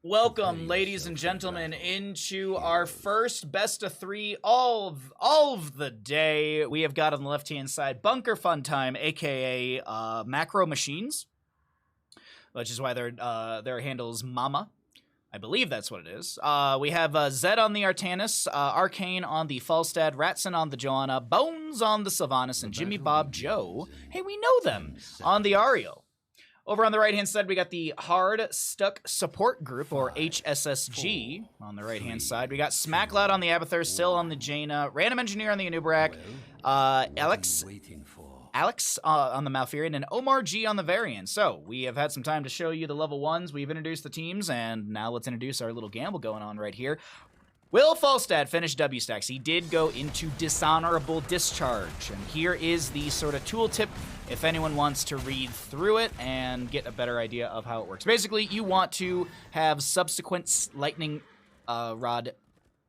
Welcome, ladies and gentlemen, into our first best of three all of the day. We have got on the left-hand side Bunker Fun Time, aka Macro Machines, which is why their handle is Mama. I believe that's what it is. We have Zed on the Artanis, Arcane on the Falstad, Ratson on the Joanna, Bones on the Sylvanas, and Jimmy Bob Joe, hey, we know them, on the Ariel. Over on the right-hand side, we got the Hard Stuck Support Group, or HSSG, on the right-hand side. We got Smackloud on the Abathur, Syl on the Jaina, Random Engineer on the Anubarak, Alex on the Malfurion, and Omar G on the Varian. So, we have had some time to show you the level 1s. We've introduced the teams, and now let's introduce our little gamble going on right here. Will Falstad finish W stacks? He did go into dishonorable discharge, and here is the sort of tooltip if anyone wants to read through it and get a better idea of how it works. Basically, you want to have subsequent lightning rod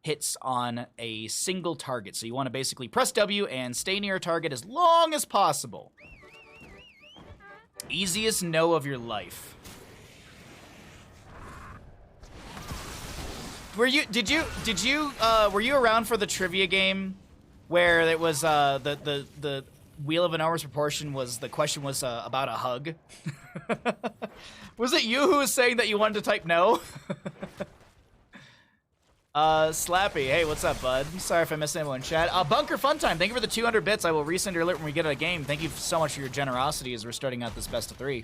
hits on a single target. So you want to basically press W and stay near a target as long as possible. Easiest no of your life. Were you around for the trivia game where it was the Wheel of Enormous Proportion was, the question was about a hug? Was it you who was saying that you wanted to type no? Slappy, hey, what's up, bud? Sorry if I missed anyone in chat. Bunker Fun Time, thank you for the 200 bits. I will resend your alert when we get out of game. Thank you so much for your generosity as we're starting out this best of 3.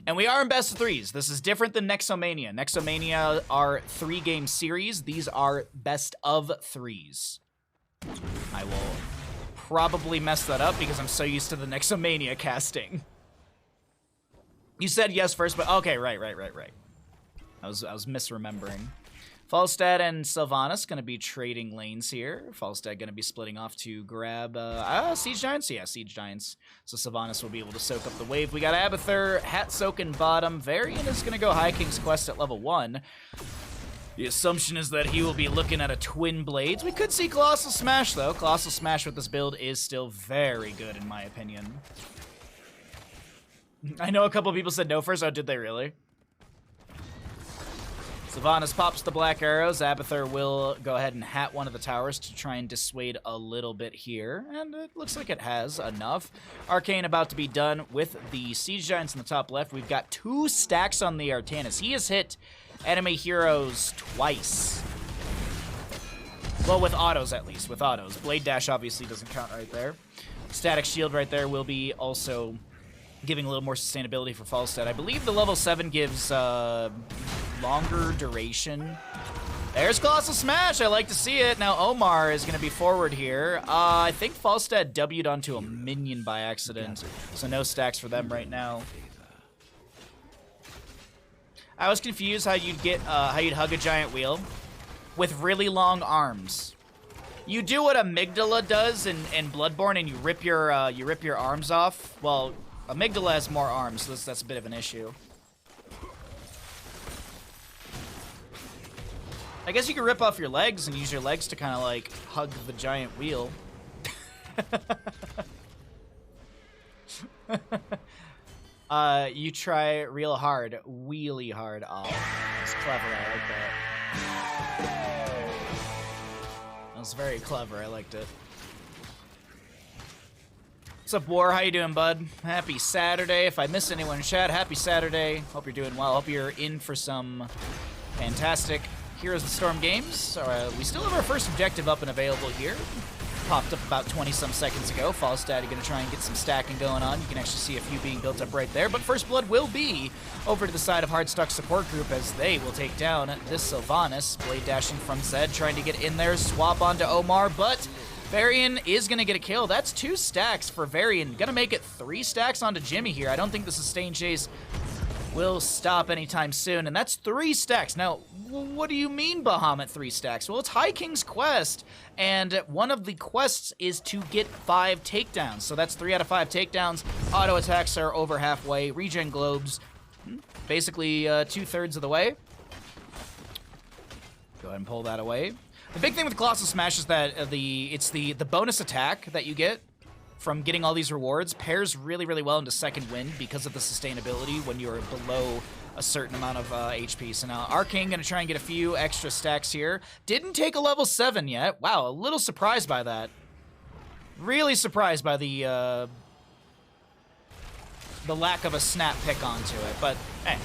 And we are in best of 3s. This is different than Nexomania. Nexomania are 3-game series. These are best of 3s. I will probably mess that up because I'm so used to the Nexomania casting. You said yes first, but okay, right. I was misremembering. Falstad and Sylvanas going to be trading lanes here. Falstad going to be splitting off to grab Siege Giants? Yeah, Siege Giants. So Sylvanas will be able to soak up the wave. We got Abathur, Hat Soaking bottom. Varian is going to go High King's Quest at level 1. The assumption is that he will be looking at a Twin Blades. We could see Colossal Smash, though. Colossal Smash with this build is still very good, in my opinion. I know a couple people said no first. Oh, did they really? Sylvanas pops the black arrows. Abathur will go ahead and hat one of the towers to try and dissuade a little bit here. And it looks like it has enough. Arcane about to be done with the Siege Giants in the top left. We've got 2 stacks on the Artanis. He has hit enemy heroes twice. Well, with autos at least. With autos. Blade Dash obviously doesn't count right there. Static Shield right there will be also giving a little more sustainability for Falstad. I believe the level 7 gives longer duration. There's Colossal Smash. I like to see it. Now Omar is going to be forward here. I think Falstad W'd onto a minion by accident, so no stacks for them right now. I was confused how you'd hug a giant wheel with really long arms. You do what Amygdala does in Bloodborne, and you rip your arms off. Well, Amygdala has more arms, so that's a bit of an issue. I guess you could rip off your legs and use your legs to kind of like hug the giant wheel. You try real hard, wheelie hard. Oh, that's clever. I like that. That was very clever. I liked it. What's up, War? How you doing, bud? Happy Saturday. If I missed anyone in chat, happy Saturday. Hope you're doing well. Hope you're in for some fantastic Heroes of the Storm games. We still have our first objective up and available here. Popped up about 20-some seconds ago. Falstad going to try and get some stacking going on. You can actually see a few being built up right there. But First Blood will be over to the side of Hard Stuck Support Group as they will take down this Sylvanas. Blade dashing from Zed, trying to get in there, swap onto Omar, but Varian is going to get a kill. That's 2 stacks for Varian. Going to make it 3 stacks onto Jimmy here. I don't think the sustain chase will stop anytime soon, and that's 3 stacks. Now, what do you mean, Bahamut 3 stacks? Well, it's High King's Quest, and one of the quests is to get 5 takedowns. So that's 3 out of 5 takedowns. Auto attacks are over halfway. Regen globes, basically 2/3 of the way. Go ahead and pull that away. The big thing with Colossal Smash is that it's the bonus attack that you get from getting all these rewards pairs really, really well into Second Wind because of the sustainability when you're below a certain amount of HP. So now Arcane going to try and get a few extra stacks here. Didn't take a level 7 yet. Wow, a little surprised by that. Really surprised by the lack of a snap pick onto it. But, hey,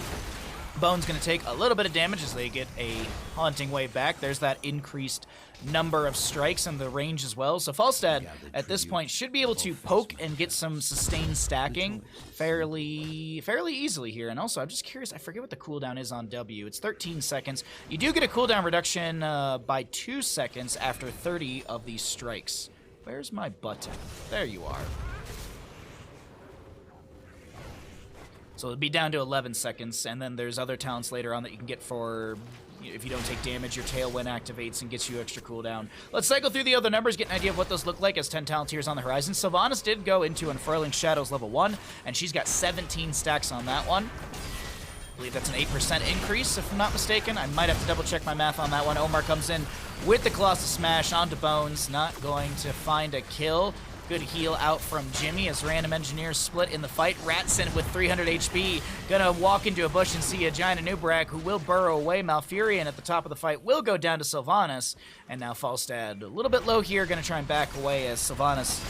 Bone's going to take a little bit of damage as they get a haunting wave back. There's that increased number of strikes and the range as well. So Falstad, at this point, should be able to poke and get some sustained stacking fairly easily here. And also, I'm just curious, I forget what the cooldown is on W. It's 13 seconds. You do get a cooldown reduction by 2 seconds after 30 of these strikes. Where's my button? There you are. So it'll be down to 11 seconds, and then there's other talents later on that you can get for, if you don't take damage, your Tailwind activates and gets you extra cooldown. Let's cycle through the other numbers, get an idea of what those look like as 10 talent tiers on the horizon. Sylvanas did go into Unfurling Shadows level 1, and she's got 17 stacks on that one. I believe that's an 8% increase, if I'm not mistaken. I might have to double check my math on that one. Omar comes in with the Colossus Smash onto Bones, not going to find a kill. Good heal out from Jimmy as Random Engineers split in the fight. Ratson with 300 HP gonna walk into a bush and see a giant Anubarak who will burrow away. Malfurion at the top of the fight will go down to Sylvanas, and now Falstad a little bit low here, gonna try and back away as Sylvanas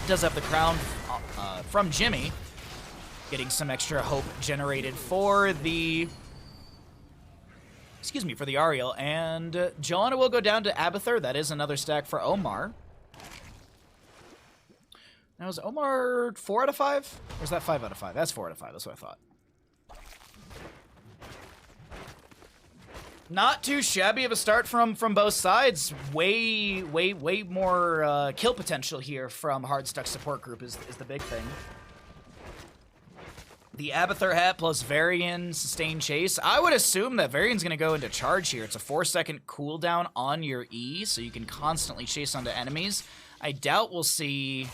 does have the crown from Jimmy, getting some extra hope generated for the for the Ariel, and Joanna will go down to Abathur. That is another stack for Omar. Now, is Omar 4 out of 5? Or is that 5 out of 5? That's 4 out of 5. That's what I thought. Not too shabby of a start from both sides. Way more kill potential here from Hardstuck support group is the big thing. The Abathur hat plus Varian sustained chase. I would assume that Varian's going to go into charge here. It's a 4-second cooldown on your E, so you can constantly chase onto enemies. I doubt we'll see...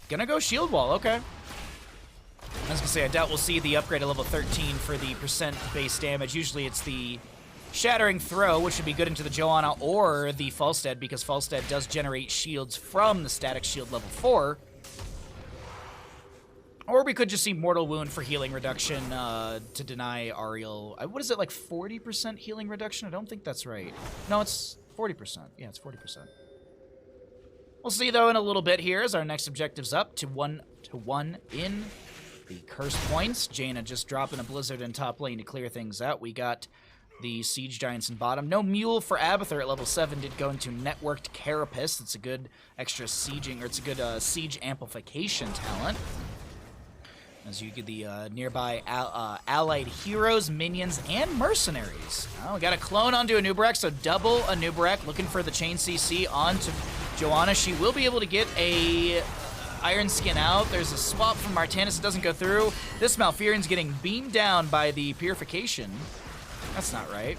Gonna go shield wall, okay. I was gonna say, I doubt we'll see the upgrade at level 13 for the percent base damage. Usually it's the Shattering Throw, which would be good into the Joanna or the Falstad, because Falstad does generate shields from the static shield level 4. Or we could just see Mortal Wound for healing reduction to deny Ariel. What is it, like 40% healing reduction? I don't think that's right. No, it's 40%. Yeah, it's 40%. We'll see, though, in a little bit here as our next objective's up to 1 in the Curse Points. Jaina just dropping a Blizzard in top lane to clear things out. We got the Siege Giants in bottom. No Mule for Abathur at level 7 did go into Networked Carapace. It's a good extra sieging, or it's a good siege amplification talent. As you get the nearby allied heroes, minions, and mercenaries. Oh, we got a clone onto Anubarak, so double Anubarak, looking for the chain CC onto Joanna. She will be able to get a Iron Skin out. There's a swap from Martanis that doesn't go through. This Malfurion's getting beamed down by the Purification. That's not right.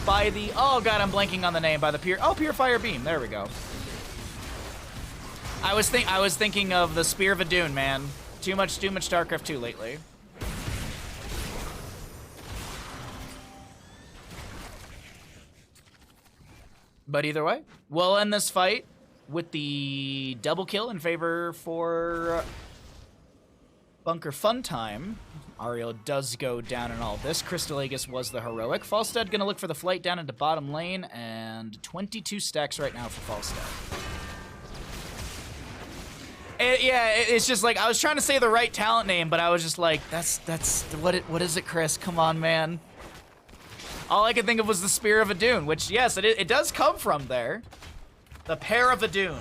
By the, oh god, I'm blanking on the name. By the Purifier Beam. There we go. I was thinking of the Spear of Adun, man. Too much StarCraft 2 lately. But either way, we'll end this fight with the double kill in favor for Bunker Funtime. Ariel does go down in all this. Crystal Aegis was the heroic. Falstad gonna look for the flight down into bottom lane, and 22 stacks right now for Falstad. Yeah, it's just like, I was trying to say the right talent name, but I was just like, what is it, Chris? Come on, man. All I could think of was the Spear of Adun, which, yes, it does come from there. The Pair of Adun.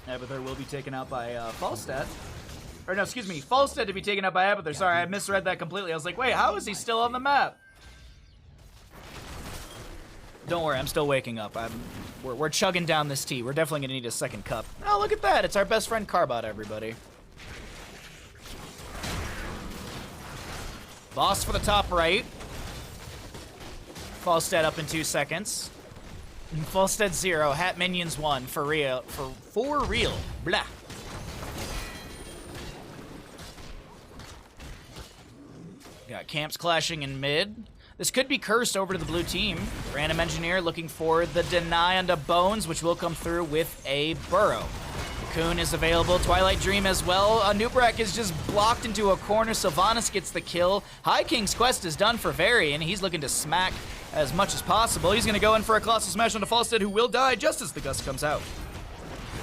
Abathur will be taken out by Falstad. Or no, excuse me, Falstad to be taken out by Abathur. Sorry, I misread that completely. I was like, wait, how is he still on the map? Don't worry, I'm still waking up. We're chugging down this tea. We're definitely gonna need a second cup. Oh, look at that! It's our best friend Carbot, everybody. Boss for the top right. Falstad up in 2 seconds. Falstad 0. Hat minions 1. For real. For real. Blah. Got camps clashing in mid. This could be cursed over to the blue team. Random Engineer looking for the deny onto Bones, which will come through with a burrow. Cocoon is available. Twilight Dream as well. Nubrak is just blocked into a corner. Sylvanas gets the kill. High King's quest is done for Varian. He's looking to smack as much as possible. He's going to go in for a Colossal Smash onto Falstad, who will die just as the gust comes out.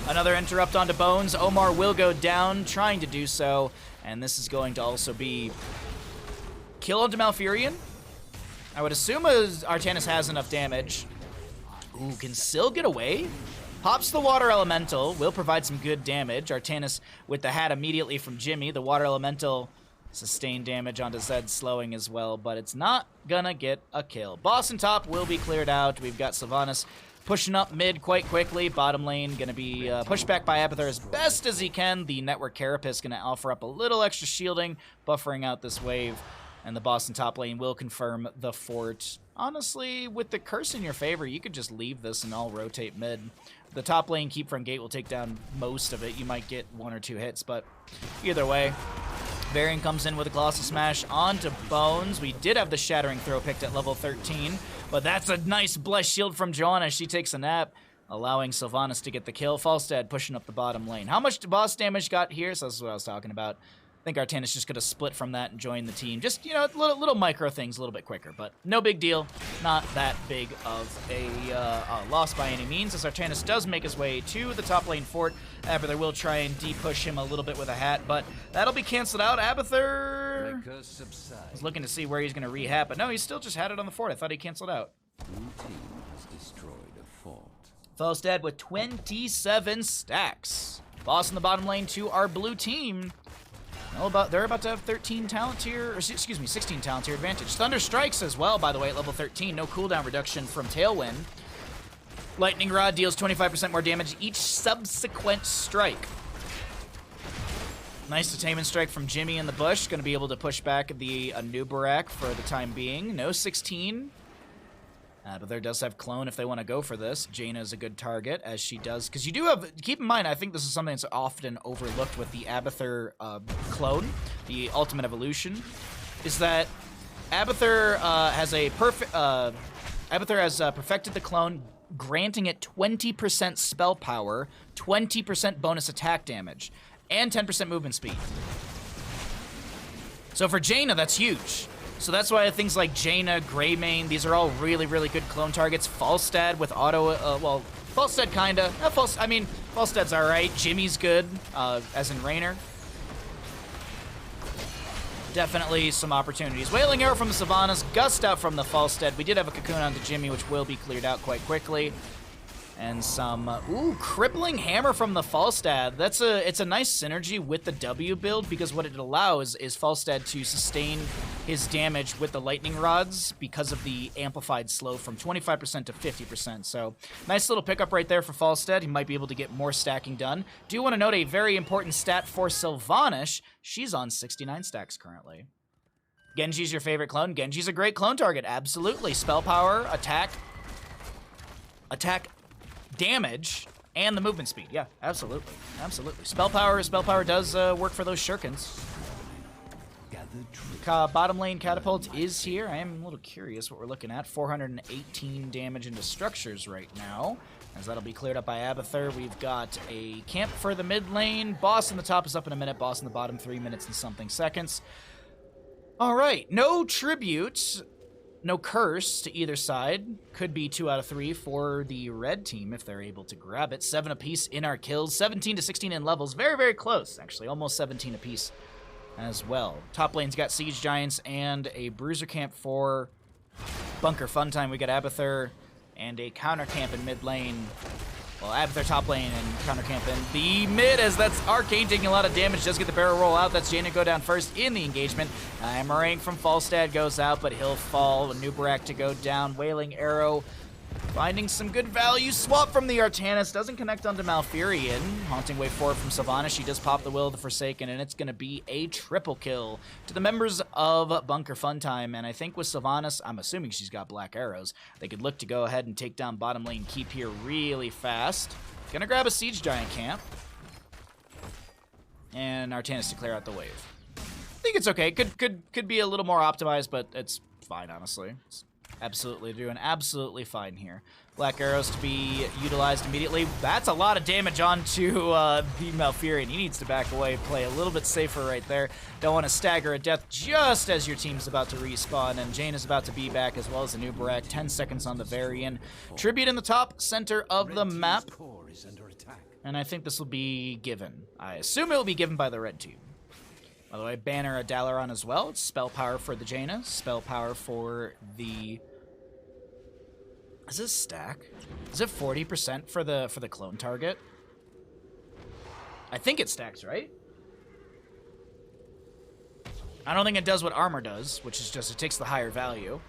Another interrupt onto Bones. Omar will go down, trying to do so. And this is going to also be kill onto Malfurion. I would assume Artanis has enough damage. Ooh, can Syl get away? Pops the Water Elemental, will provide some good damage. Artanis with the hat immediately from Jimmy. The Water Elemental sustained damage onto Zed, slowing as well, but it's not gonna get a kill. Boss and top will be cleared out. We've got Sylvanas pushing up mid quite quickly. Bottom lane gonna be pushed back by Abathur as best as he can. The Network Carapace gonna offer up a little extra shielding, buffering out this wave. And the boss in top lane will confirm the fort. Honestly, with the curse in your favor, you could just leave this and all rotate mid. The top lane keep from gate will take down most of it. You might get 1 or 2 hits, but either way. Varian comes in with a Colossal Smash onto Bones. We did have the Shattering Throw picked at level 13, but that's a nice Bless Shield from Joanna. She takes a nap, allowing Sylvanas to get the kill. Falstad pushing up the bottom lane. How much boss damage got here? So this is what I was talking about. I think Artanis just going to split from that and join the team. Just, you know, little micro things a little bit quicker, but no big deal. Not that big of a loss by any means, as Artanis does make his way to the top lane fort. Abathur will try and de-push him a little bit with a hat, but that'll be canceled out. Abathur is looking to see where he's going to re-hat, but no, he's still just had it on the fort. I thought he canceled out. Falstad with 27 stacks. Boss in the bottom lane to our blue team. They're about to have 13 talent tier, or excuse me, 16 talent tier advantage. Thunder Strikes as well, by the way, at level 13. No cooldown reduction from Tailwind. Lightning Rod deals 25% more damage each subsequent strike. Nice Detainment Strike from Jimmy in the bush. Going to be able to push back the Anubarak for the time being. No 16. But there does have Clone if they want to go for this. Jaina is a good target, as she does. Because you do have... Keep in mind, I think this is something that's often overlooked with the Abathur clone, the Ultimate Evolution, is that Abathur has a perfect... Abathur has perfected the clone, granting it 20% spell power, 20% bonus attack damage, and 10% movement speed. So for Jaina, that's huge. So that's why things like Jaina, Greymane, these are all really, really good clone targets. Falstad with auto, well, Falstad kinda. Falstad's alright. Jimmy's good, as in Raynor. Definitely some opportunities. Wailing Arrow from the Sylvanas, Gust out from the Falstad. We did have a Cocoon onto Jimmy, which will be cleared out quite quickly. And some, Crippling Hammer from the Falstad. It's a nice synergy with the W build, because what it allows is Falstad to sustain his damage with the Lightning Rods because of the amplified slow from 25% to 50%. So, nice little pickup right there for Falstad. He might be able to get more stacking done. Do want to note a very important stat for Sylvanas. She's on 69 stacks currently. Genji's your favorite clone. Genji's a great clone target, absolutely. Spell power, attack, damage, and the movement speed. Yeah, absolutely. Absolutely. Spell power does work for those shurikens. Bottom lane catapult is here. I am a little curious what we're looking at. 418 damage into structures right now, as that'll be cleared up by Abathur. We've got a camp for the mid lane. Boss in the top is up in a minute. Boss in the bottom 3 minutes and something seconds. All right, no tribute. No curse to either side. Could be 2 out of 3 for the red team if they're able to grab it. 7 apiece in our kills. 17 to 16 in levels. Very, very close, actually. Almost 17 apiece as well. Top lane's got Siege Giants and a Bruiser camp for Bunker Funtime. We got Abathur and a counter camp in mid lane. Well, Abathur top lane and counter camp in the mid, as that's Arcane taking a lot of damage. Does get the barrel roll out. That's Jaina go down first in the engagement. Meringue from Falstad goes out, but he'll fall. Nubarak to go down. Wailing Arrow finding some good value. Swap from the Artanis. Doesn't connect onto Malfurion. Haunting Wave forward from Sylvanas. She does pop the Will of the Forsaken, and it's going to be a triple kill to the members of Bunker Funtime. And I think with Sylvanas, I'm assuming she's got black arrows, they could look to go ahead and take down bottom lane keep here really fast. Gonna grab a Siege Giant camp. And Artanis to clear out the wave. I think it's okay. Could be a little more optimized, but it's fine, honestly. Absolutely, doing absolutely fine here. Black arrows to be utilized immediately. That's a lot of damage onto the Malfurion. He needs to back away, play a little bit safer right there. Don't want to stagger a death just as your team's about to respawn, and Jane is about to be back as well as the new Barak. 10 seconds on the Varian. Tribute in the top center of the map. And I think this will be given. I assume it will be given by the red team. By the way, banner a Dalaran as well. It's spell power for the Jaina, spell power for the... Is this stack? Is it 40% for the clone target? I think it stacks, right? I don't think it does what armor does, which is just it takes the higher value.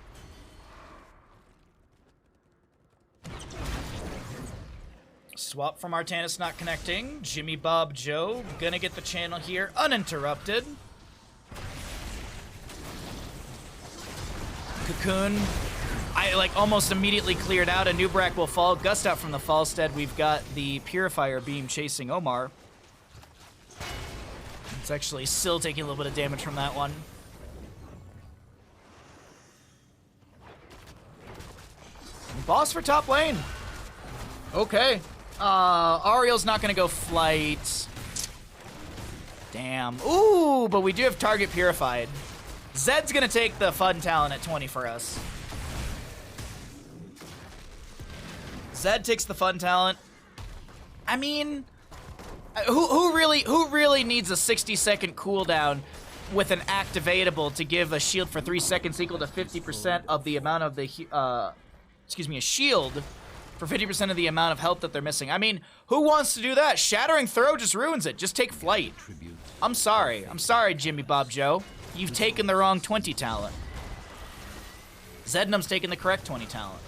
Swap from Artanis not connecting. Jimmy Bob Joe gonna get the channel here uninterrupted. Cocoon, I like almost immediately cleared out. A new Barak will fall. Gust out from the Falstead. We've got the Purifier Beam chasing Omar. It's actually still taking a little bit of damage from that one. Boss for top lane. Okay. Ariel's not gonna go flight. Damn. Ooh, but we do have target purified. Zed's gonna take the fun talent at 20 for us. Zed takes the fun talent. I mean, who really needs a 60-second cooldown with an activatable to give a shield for 3 seconds equal to 50% of the amount of the, a shield for 50% of the amount of health that they're missing. I mean, who wants to do that? Shattering Throw just ruins it. Just take flight. I'm sorry, Jimmy Bob Joe. You've taken the wrong 20 talent. Zednum's taken the correct 20 talent.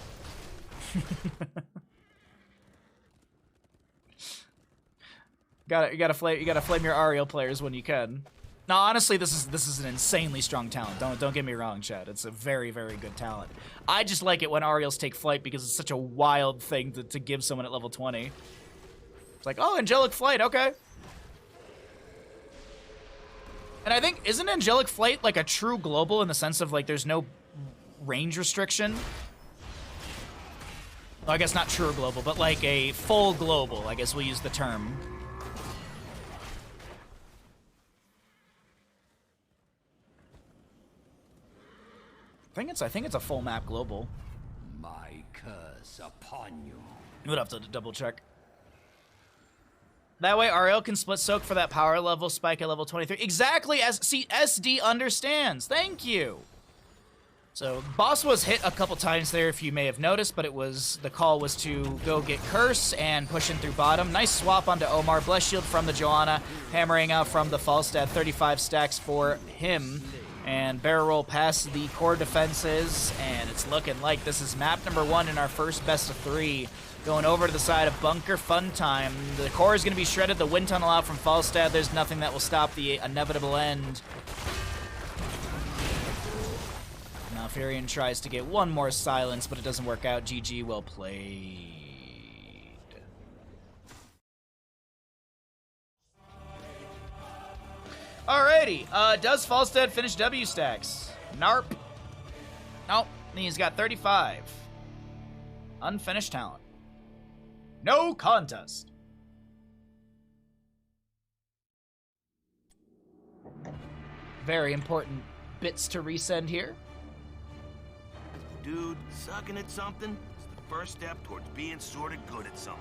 You gotta flame your Ariel players when you can. No, honestly, this is an insanely strong talent. Don't get me wrong, Chad. It's a very, very good talent. I just like it when Ariels take flight because it's such a wild thing to give someone at level 20. It's like, oh, Angelic Flight, okay. And I think, isn't Angelic Flight like a true global in the sense of like there's no range restriction? Well, I guess not true global, but like a full global, I guess we'll use the term. I think it's a full map global. My curse upon you. We'd have to double check. That way Ariel can split soak for that power level spike at level 23. Exactly as see SD understands. Thank you. So boss was hit a couple times there if you may have noticed, but the call was to go get Curse and push in through bottom. Nice swap onto Omar. Bless Shield from the Joanna, hammering out from the Falstad. 35 stacks for him. And barrel roll past the core defenses, and it's looking like this is map number 1 in our first best of 3. Going over to the side of Bunker Fun Time. The core is going to be shredded. The wind tunnel out from Falstad. There's nothing that will stop the inevitable end. Malfurion tries to get one more silence, but it doesn't work out. GG, well played. Alrighty, does Falstad finish W stacks? Narp. Nope, he's got 35. Unfinished talent. No contest. Very important bits to resend here. Dude, sucking at something is the first step towards being sorta good at something.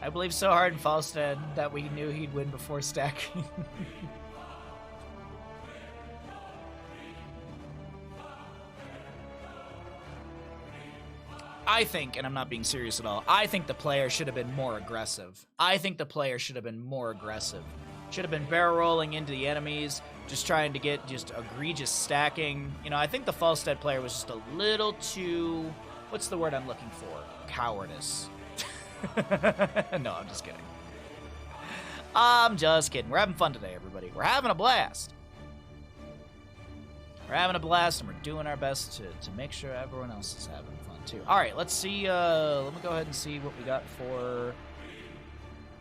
I believe so hard in Falstad that we knew he'd win before stacking. I think, and I'm not being serious at all, I think the player should have been more aggressive. Should have been barrel rolling into the enemies, just trying to get just egregious stacking. You know, I think the Falstad player was just a little too, what's the word I'm looking for? Cowardice. No, I'm just kidding. We're having fun today, everybody. We're having a blast. And we're doing our best to make sure everyone else is having fun, too. All right, let's see. Let me go ahead and see what we got for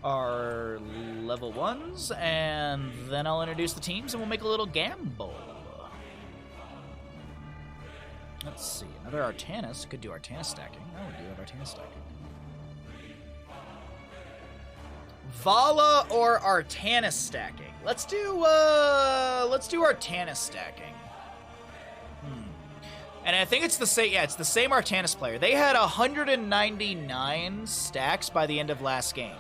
our level 1s, and then I'll introduce the teams and we'll make a little gamble. Let's see, another Artanis. Could do Artanis stacking. Oh, we do have Artanis stacking. Vala or Artanis stacking? Let's do Artanis stacking. And I think it's the same. Yeah, it's the same Artanis player. They had 199 stacks by the end of last game.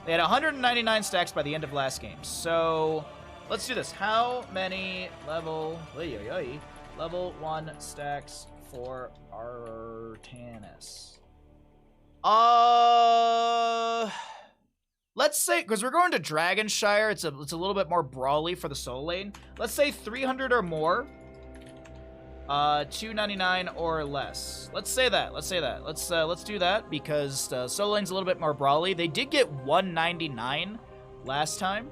They had 199 stacks by the end of last game. So let's do this. How many level 1 stacks for Artanis? Let's say, because we're going to Dragonshire, it's a little bit more brawly for the soul lane. Let's say 300 or more. 299 or less. Let's say that. Let's do that because soul lane's a little bit more brawly. They did get 199 last time.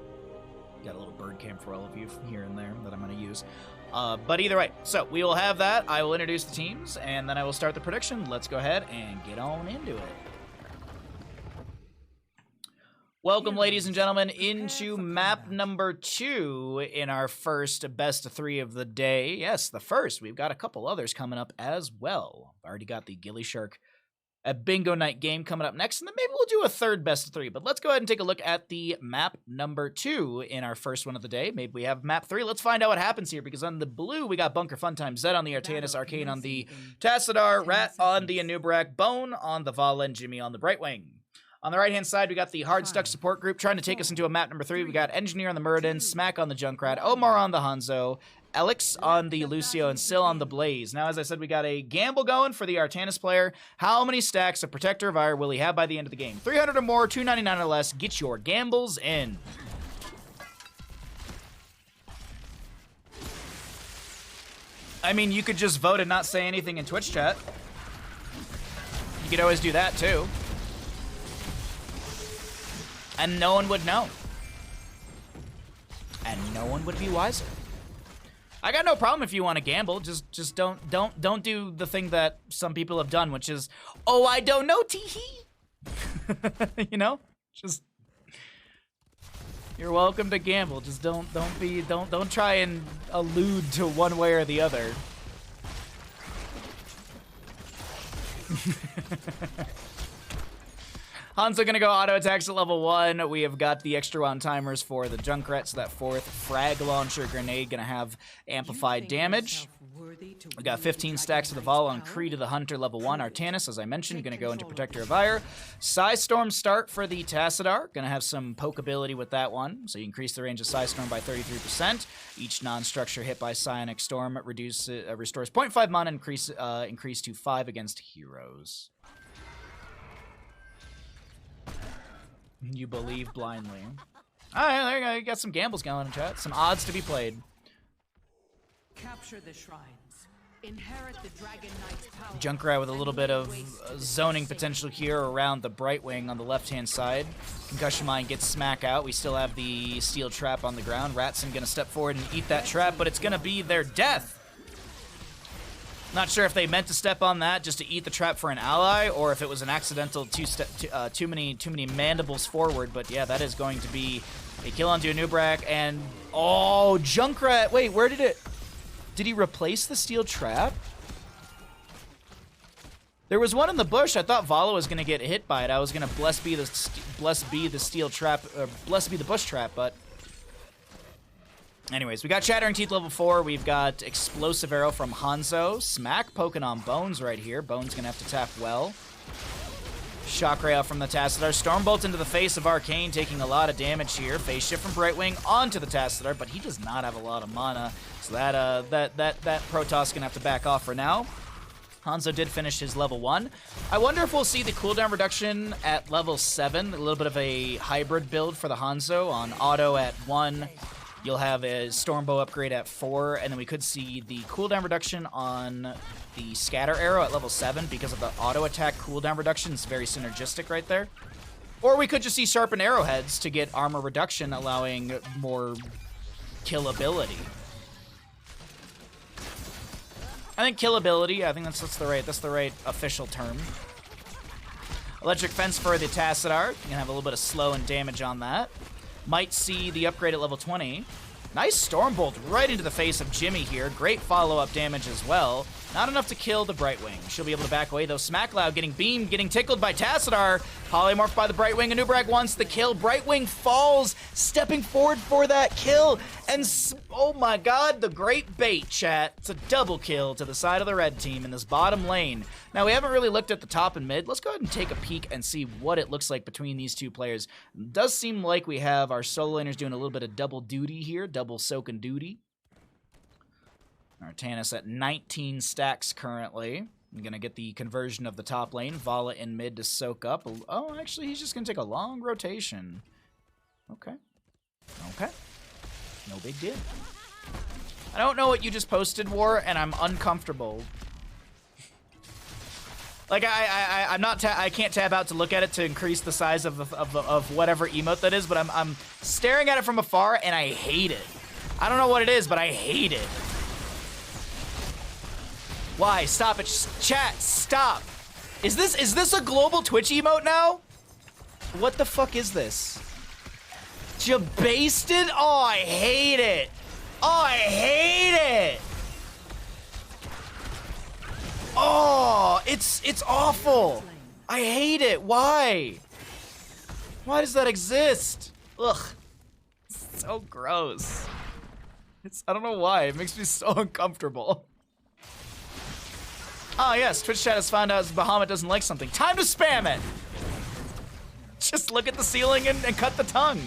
Got a little bird cam for all of you here and there that I'm going to use. But either way, so we will have that. I will introduce the teams, and then I will start the prediction. Let's go ahead and get on into it. Welcome, ladies and gentlemen, into map number 2 in our first best of 3 of the day. Yes, the first. We've got a couple others coming up as well. Already got the Gilly Shark bingo night game coming up next, and then maybe we'll do a third best of 3. But let's go ahead and take a look at the map number 2 in our first one of the day. Maybe we have map 3. Let's find out what happens here, because on the blue, we got Bunker Funtime, Zed on the Artanis, Arcane on the Tassadar, Rat on the Anubrak, Bone on the Vala, and Jimmy on the Brightwing. On the right-hand side, we got the Hard Stuck support group trying to take us into a map number 3. We got Engineer on the Muradin, Smack on the Junkrat, Omar on the Hanzo, Alex on the Lucio, and Syl on the Blaze. Now, as I said, we got a gamble going for the Artanis player. How many stacks of Protector of Ire will he have by the end of the game? 300 or more, 299 or less. Get your gambles in. I mean, you could just vote and not say anything in Twitch chat. You could always do that, too. And no one would know. And no one would be wiser. I got no problem if you want to gamble. Just don't do the thing that some people have done, which is, oh, I don't know, tee-hee. You know? Just, you're welcome to gamble. Just don't try and allude to one way or the other. Hanzo gonna go auto attacks at level 1. We have got the extra on timers for the Junkrat, so that 4th frag launcher grenade gonna have amplified damage. We got 15 stacks of the Vala on Creed of the Hunter level 1. Artanis, as I mentioned, gonna go into Protector of Ire. Psystorm start for the Tassadar. Gonna have some poke ability with that one, so you increase the range of Psystorm by 33%. Each non-structure hit by Psionic Storm restores 0.5 mana, increase to 5 against heroes. You believe blindly. Alright, there you go. You got some gambles going in chat. Some odds to be played. Capture the shrines. Inherit the Dragon Knight's power. Junkrat with a little bit of zoning potential here around the Brightwing on the left-hand side. Concussion Mine gets smack out. We still have the steel trap on the ground. Ratson gonna step forward and eat that trap, but it's gonna be their death. Not sure if they meant to step on that just to eat the trap for an ally, or if it was an accidental too many mandibles forward. But yeah, that is going to be a kill onto Anubrak, and oh, Junkrat! Wait, where did it? Did he replace the steel trap? There was one in the bush. I thought Vala was gonna get hit by it. I was gonna bless be the steel trap, or bless be the bush trap, but. Anyways, we got Chattering Teeth level 4. We've got Explosive Arrow from Hanzo. Smack poking on Bones right here. Bones gonna have to tap well. Shock Ray out from the Tassadar. Stormbolt into the face of Arcane, taking a lot of damage here. Phase shift from Brightwing onto the Tassadar, but he does not have a lot of mana, so that Protoss gonna have to back off for now. Hanzo did finish his level 1. I wonder if we'll see the cooldown reduction at level 7. A little bit of a hybrid build for the Hanzo. On auto at 1. You'll have a Stormbow upgrade at 4, and then we could see the cooldown reduction on the Scatter Arrow at level 7 because of the auto attack cooldown reduction. It's very synergistic right there. Or we could just see Sharpened Arrowheads to get armor reduction, allowing more killability. I think killability, I think that's the right official term. Electric Fence for the Tassadar. You can have a little bit of slow and damage on that. Might see the upgrade at level 20. Nice Stormbolt right into the face of Jimmy here. Great follow-up damage as well. Not enough to kill the Brightwing. She'll be able to back away, though. Smackloud getting beamed, getting tickled by Tassadar. Polymorphed by the Brightwing. Anubarak wants the kill. Brightwing falls, stepping forward for that kill. And, oh my god, the great bait, chat. It's a double kill to the side of the red team in this bottom lane. Now, we haven't really looked at the top and mid. Let's go ahead and take a peek and see what it looks like between these two players. It does seem like we have our solo laners doing a little bit of double duty here. Double soaking duty. Artanis at 19 stacks currently. I'm going to get the conversion of the top lane. Vala in mid to soak up. Oh, actually, he's just going to take a long rotation. Okay. Okay. No big deal. I don't know what you just posted, War, and I'm uncomfortable. Like, I'm not, I can't tab out to look at it to increase the size of whatever emote that is, but I'm staring at it from afar, and I hate it. I don't know what it is, but I hate it. Why? Stop it. Chat, stop. Is this a global Twitch emote now? What the fuck is this? Jabasted? Oh, I hate it. Oh, I hate it. Oh, it's awful. I hate it. Why? Why does that exist? Ugh. It's so gross. I don't know why. It makes me so uncomfortable. Oh, yes, Twitch chat has found out Bahamut doesn't like something. Time to spam it! Just look at the ceiling and cut the tongue.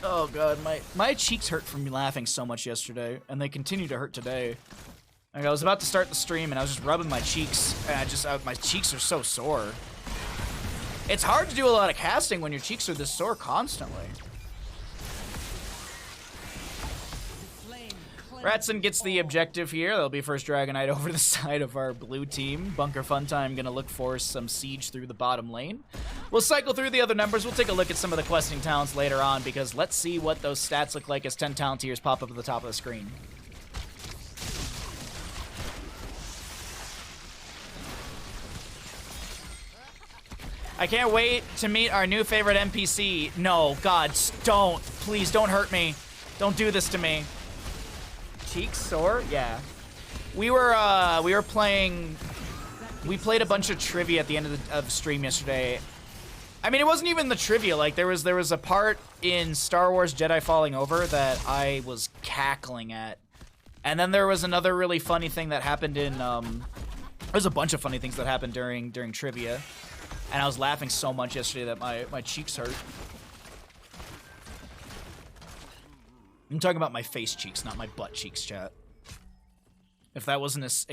Oh, God, my cheeks hurt from laughing so much yesterday, and they continue to hurt today. Like, I was about to start the stream, and I was just rubbing my cheeks, and my cheeks are so sore. It's hard to do a lot of casting when your cheeks are this sore constantly. Ratson gets the objective here. That'll be first Dragonite over the side of our blue team. Bunker Funtime gonna look for some siege through the bottom lane. We'll cycle through the other numbers. We'll take a look at some of the questing talents later on, because let's see what those stats look like as 10 talent tiers pop up at the top of the screen. I can't wait to meet our new favorite NPC. No, God, don't. Please don't hurt me. Don't do this to me. Cheeks sore? Yeah. We played a bunch of trivia at the end of the stream yesterday. I mean, it wasn't even the trivia. Like, there was a part in Star Wars Jedi Falling Over that I was cackling at. And then there was another really funny thing that happened in, there's a bunch of funny things that happened during trivia. And I was laughing so much yesterday that my cheeks hurt. I'm talking about my face cheeks, not my butt cheeks, chat. If that wasn't as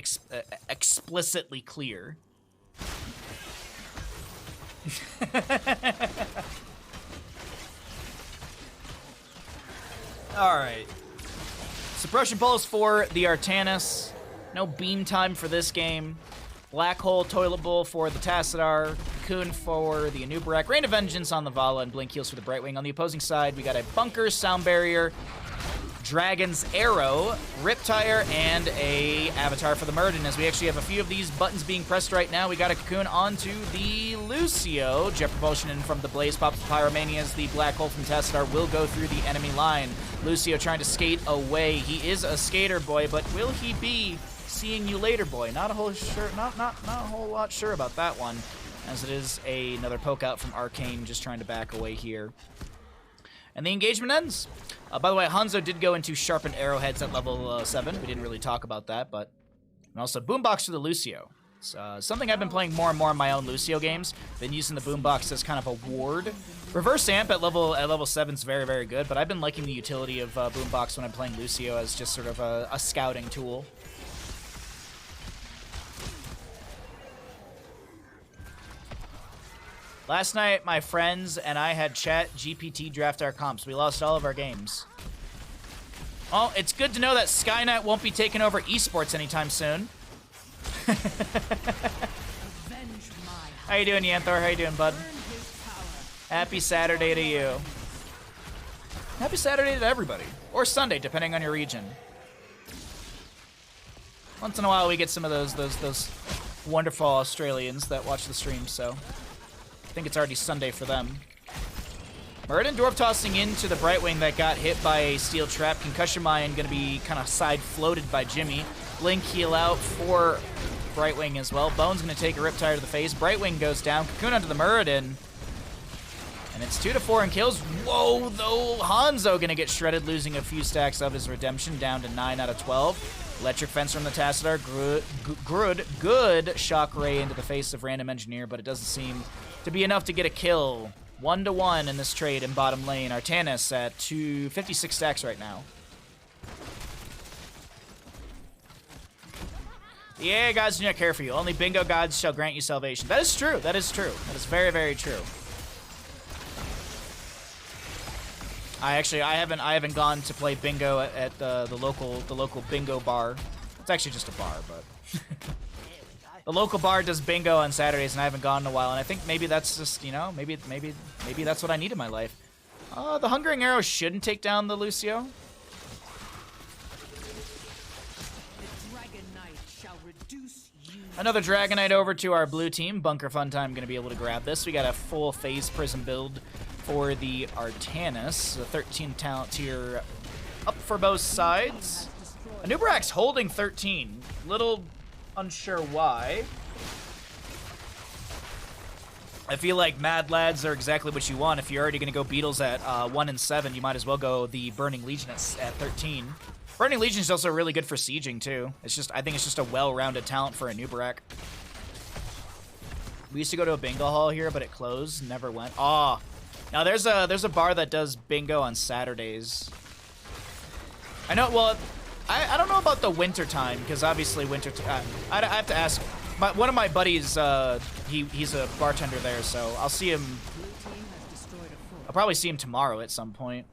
explicitly clear. Alright. Suppression Pulse for the Artanis. No beam time for this game. Black Hole Toilet Bowl for the Tassadar. Cocoon for the Anubarak. Rain of Vengeance on the Vala, and Blink Heals for the Brightwing. On the opposing side, we got a Bunker, Sound Barrier, Dragon's Arrow, Riptire, and a Avatar for the Murden. As we actually have a few of these buttons being pressed right now, we got a Cocoon onto the Lucio. Jet Propulsion in from the Blaze pops Pyromania as the Black Hole from Tassadar will go through the enemy line. Lucio trying to skate away. He is a skater boy, but will he be seeing you later boy? Not a whole lot sure about that one, as it is another poke out from Arcane just trying to back away here. And the engagement ends. By the way, Hanzo did go into sharpened arrowheads at level 7. We didn't really talk about that, but... And also, Boombox for the Lucio. It's something I've been playing more and more in my own Lucio games. Been using the Boombox as kind of a ward. Reverse Amp at level 7 is very, very good, but I've been liking the utility of Boombox when I'm playing Lucio as just sort of a scouting tool. Last night, my friends and I had Chat GPT draft our comps. We lost all of our games. Well, it's good to know that Skynet won't be taking over esports anytime soon. How you doing, Yanthor? How you doing, bud? Happy Saturday to you. Happy Saturday to everybody. Or Sunday, depending on your region. Once in a while, we get some of those wonderful Australians that watch the stream, so I think it's already Sunday for them. Muradin Dwarf tossing into the Brightwing that got hit by a steel trap. Concussion Mine going to be kind of side floated by Jimmy. Blink heal out for Brightwing as well. Bone's going to take a Riptide to the face. Brightwing goes down. Cocoon onto the Muradin. And it's 2-4 in kills. Whoa, though. Hanzo going to get shredded, losing a few stacks of his redemption, down to 9 out of 12. Electric Fence from the Tassadar. Good Shock Ray into the face of Random Engineer, but it doesn't seem to be enough to get a kill. 1-1 in this trade in bottom lane. Artanis at 256 stacks right now. Yeah, gods do not care for you. Only bingo gods shall grant you salvation. That is true. That is true. That is very, very true. I haven't gone to play bingo at the local bingo bar. It's actually just a bar, but the local bar does bingo on Saturdays, and I haven't gone in a while. And I think maybe that's just, you know, maybe that's what I need in my life. The Hungering Arrow shouldn't take down the Lucio. Another Dragonite over to our blue team. Bunker Fun Time going to be able to grab this. We got a full Phase Prism build for the Artanis. The 13 talent tier up for both sides. Anubarak's holding 13. Little unsure why. I feel like Mad Lads are exactly what you want. If you're already going to go Beetles at 1 and 7, you might as well go the Burning Legion at 13. Burning Legion is also really good for sieging too. It's just, I think it's just a well-rounded talent for Anubarak. We used to go to a bingo hall here, but it closed. Never went. Oh, now there's a bar that does bingo on Saturdays. I know. Well, I don't know about the winter time, because obviously winter. I have to ask. One of my buddies. He's a bartender there, so I'll see him. I'll probably see him tomorrow at some point.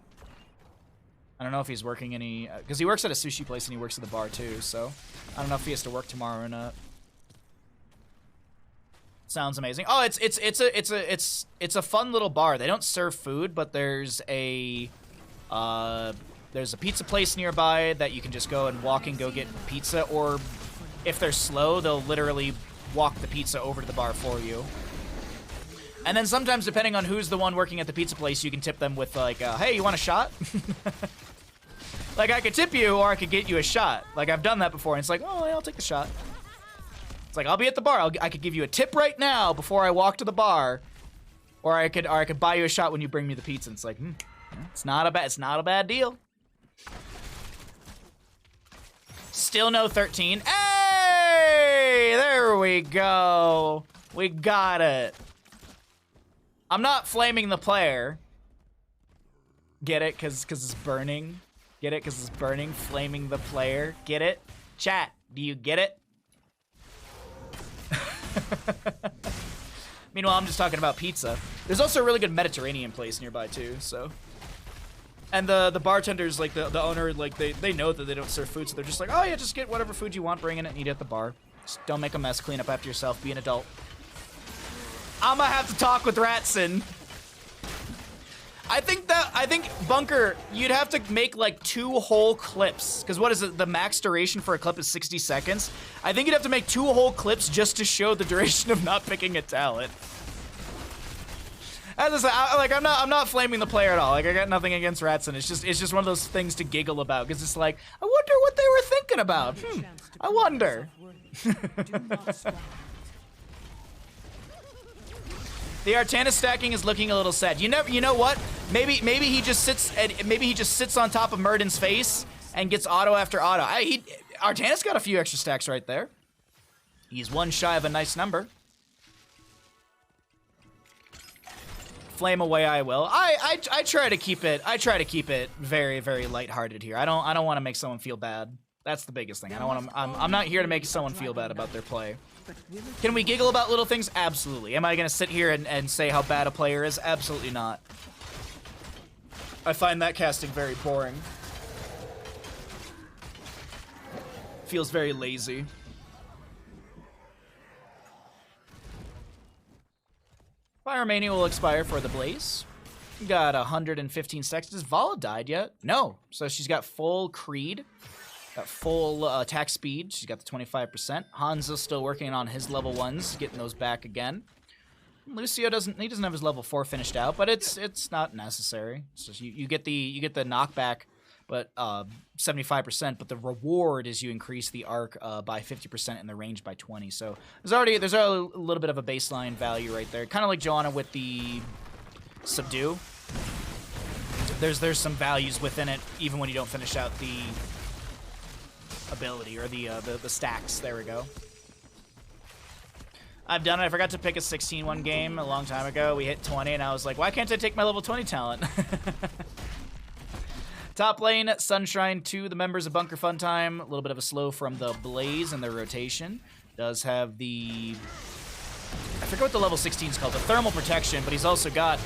I don't know if he's working any, because he works at a sushi place and he works at the bar too. So I don't know if he has to work tomorrow or not. Sounds amazing. Oh, it's a fun little bar. They don't serve food, but there's a pizza place nearby that you can just go and walk and go get pizza, or if they're slow, they'll literally walk the pizza over to the bar for you. And then sometimes, depending on who's the one working at the pizza place, you can tip them with like, hey, you want a shot? Like, I could tip you, or I could get you a shot. Like, I've done that before, and it's like, oh, yeah, I'll take the shot. It's like, I'll be at the bar. I could give you a tip right now before I walk to the bar, or I could buy you a shot when you bring me the pizza. And it's like, it's not a bad deal. Still no 13. Hey, there we go. We got it. I'm not flaming the player. Get it? Because it's burning. Get it? Because it's burning. Flaming the player. Get it? Chat, do you get it? Meanwhile, I'm just talking about pizza. There's also a really good Mediterranean place nearby too, so. And the bartenders, like the owner, like they know that they don't serve food, so they're just like, oh yeah, just get whatever food you want, bring it and eat it at the bar. Just don't make a mess, clean up after yourself, be an adult. I'm gonna have to talk with Ratson. I think Bunker, you'd have to make like 2 whole clips, because what is it? The max duration for a clip is 60 seconds. I think you'd have to make 2 whole clips just to show the duration of not picking a talent. As I said, I'm not flaming the player at all. Like, I got nothing against Ratson. It's just one of those things to giggle about, because it's like, I wonder what they were thinking about. I wonder. The Artanis stacking is looking a little sad. You know what? Maybe he just sits on top of Muradin's face and gets auto after auto. Artanis got a few extra stacks right there. He's 1 shy of a nice number. Flame away, I will. I try to keep it very, very lighthearted here. I don't want to make someone feel bad. That's the biggest thing. I'm not here to make someone feel bad about their play. Can we giggle about little things? Absolutely. Am I going to sit here and say how bad a player is? Absolutely not. I find that casting very boring. Feels very lazy. Fire Mania will expire for the Blaze. Got 115 seconds. Has Vala died yet? No. So she's got full Creed. Got full attack speed. She's got the 25%. Hanzo's still working on his level 1s, getting those back again. Lucio doesn't have his level 4 finished out, but it's not necessary. So you get the knockback, but 75%. But the reward is you increase the arc by 50% and the range by 20. So there's a little bit of a baseline value right there, kind of like Joanna with the subdue. There's some values within it, even when you don't finish out the ability or the stacks. There we go. I've done it. I forgot to pick a 16-1 game a long time ago. We hit 20, and I was like, why can't I take my level 20 talent? Top lane, Sunshine to the members of Bunker Fun Time. A little bit of a slow from the Blaze in their rotation. Does have the... I forget what the level 16 is called. The thermal protection, but he's also got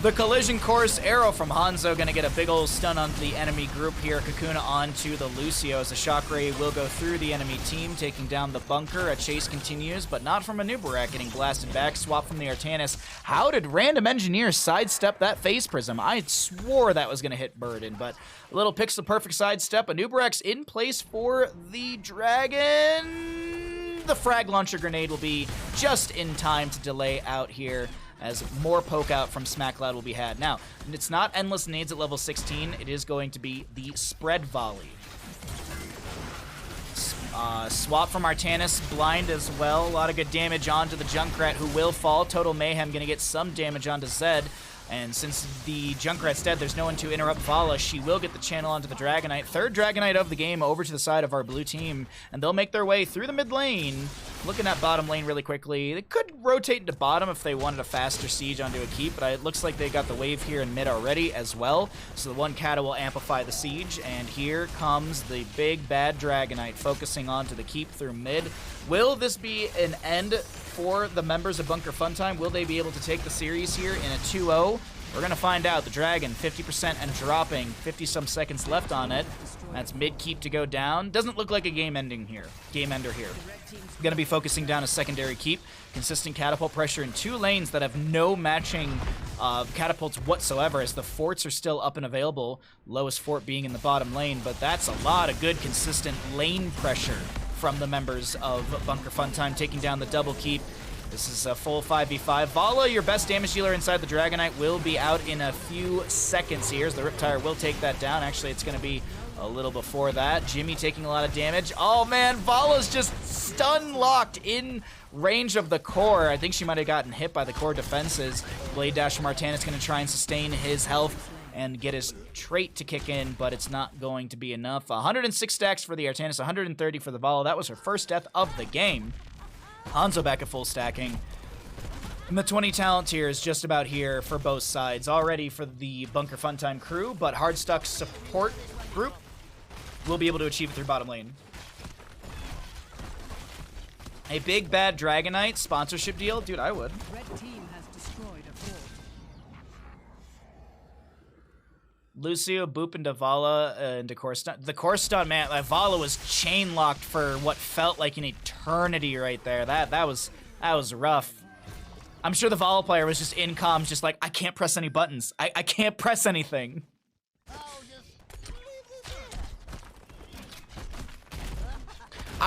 the collision course arrow from Hanzo. Going to get a big old stun on the enemy group here. Kakuna onto the Lucio as the shock ray will go through the enemy team, taking down the bunker. A chase continues, but not from a Nubarak, getting blasted back. Swap from the Artanis. How did Random Engineer sidestep that phase prism? I swore that was going to hit Burden, but a little pixel perfect sidestep. A Nubarak's in place for the dragon. The frag launcher grenade will be just in time to delay out here, as more poke out from Smackloud will be had. Now, it's not endless nades at level 16. It is going to be the spread volley. Swap from Artanis, blind as well. A lot of good damage onto the Junkrat, who will fall. Total Mayhem going to get some damage onto Zed. And since the Junkrat's dead, there's no one to interrupt Vala. She will get the channel onto the Dragonite. Third Dragonite of the game over to the side of our blue team. And they'll make their way through the mid lane. Looking at bottom lane really quickly. They could rotate into bottom if they wanted a faster siege onto a keep, but it looks like they got the wave here in mid already as well. So the one Kata will amplify the siege. And here comes the big bad Dragonite focusing onto the keep through mid. Will this be an end for the members of Bunker Fun Time? Will they be able to take the series here in a 2-0? We're going to find out. The Dragon, 50% and dropping. 50-some seconds left on it. That's mid-keep to go down. Doesn't look like a game ender here. Going to be focusing down a secondary keep. Consistent catapult pressure in two lanes that have no matching catapults whatsoever, as the forts are still up and available. Lowest fort being in the bottom lane, but that's a lot of good, consistent lane pressure from the members of Bunker Fun Time, taking down the double keep. This is a full 5v5. Vala, your best damage dealer inside the Dragonite, will be out in a few seconds here, as the Riptire will take that down. Actually, it's going to be a little before that. Jimmy taking a lot of damage. Oh man, Vala's just stun locked in range of the core. I think she might have gotten hit by the core defenses. Blade Dash from Artanis going to try and sustain his health and get his trait to kick in, but it's not going to be enough. 106 stacks for the Artanis, 130 for the Vala. That was her first death of the game. Hanzo back at full stacking. And the 20 talent tier is just about here for both sides. Already for the Bunker Fun Time crew, but Hardstuck support group will be able to achieve it through bottom lane. A big bad Dragonite sponsorship deal? Dude, I would. Red team has destroyed a fort. Lucio, Boop, into Vala, into core stun. The core stun, man, Vala was chain locked for what felt like an eternity right there. That was rough. I'm sure the Vala player was just in comms, just like, I can't press any buttons. I can't press anything.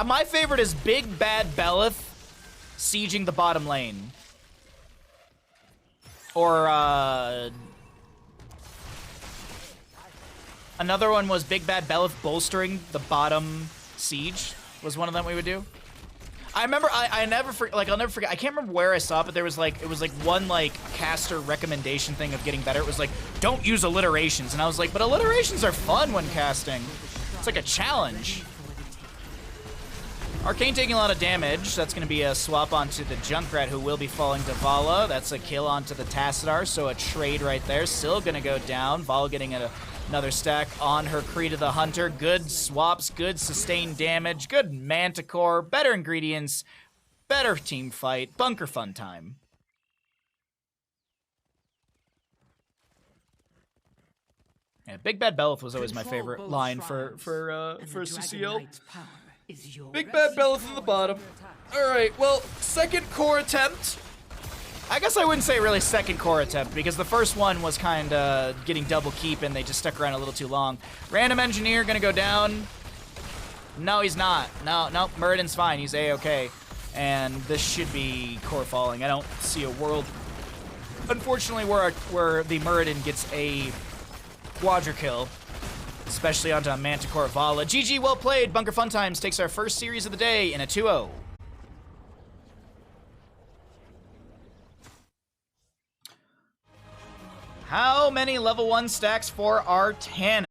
My favorite is Big Bad Belith sieging the bottom lane. Or, another one was Big Bad Belith bolstering the bottom siege, was one of them we would do. I remember, I'll never forget, I can't remember where I saw it, but there was like, it was like one like caster recommendation thing of getting better. It was like, don't use alliterations. And I was like, but alliterations are fun when casting. It's like a challenge. Arcane taking a lot of damage. That's going to be a swap onto the Junkrat, who will be falling to Vala. That's a kill onto the Tassadar, so a trade right there. Still going to go down. Vala getting another stack on her Creed of the Hunter. Good swaps, good sustained damage, good Manticore, better ingredients, better team fight. Bunker Fun Time. Yeah, Big Bad Belith was always my favorite line for CCL. Big Bad Belith in the bottom. Alright, well, second core attempt. I guess I wouldn't say really second core attempt, because the first one was kind of getting double keep and they just stuck around a little too long. Random Engineer gonna go down. No, he's not. No, Muradin's fine. He's A-okay. And this should be core falling. I don't see a world, unfortunately, where the Muradin gets a quadra kill, especially onto Manticore Vala. GG, well played. Bunker Fun Times takes our first series of the day in a 2-0. How many level 1 stacks for our Tana?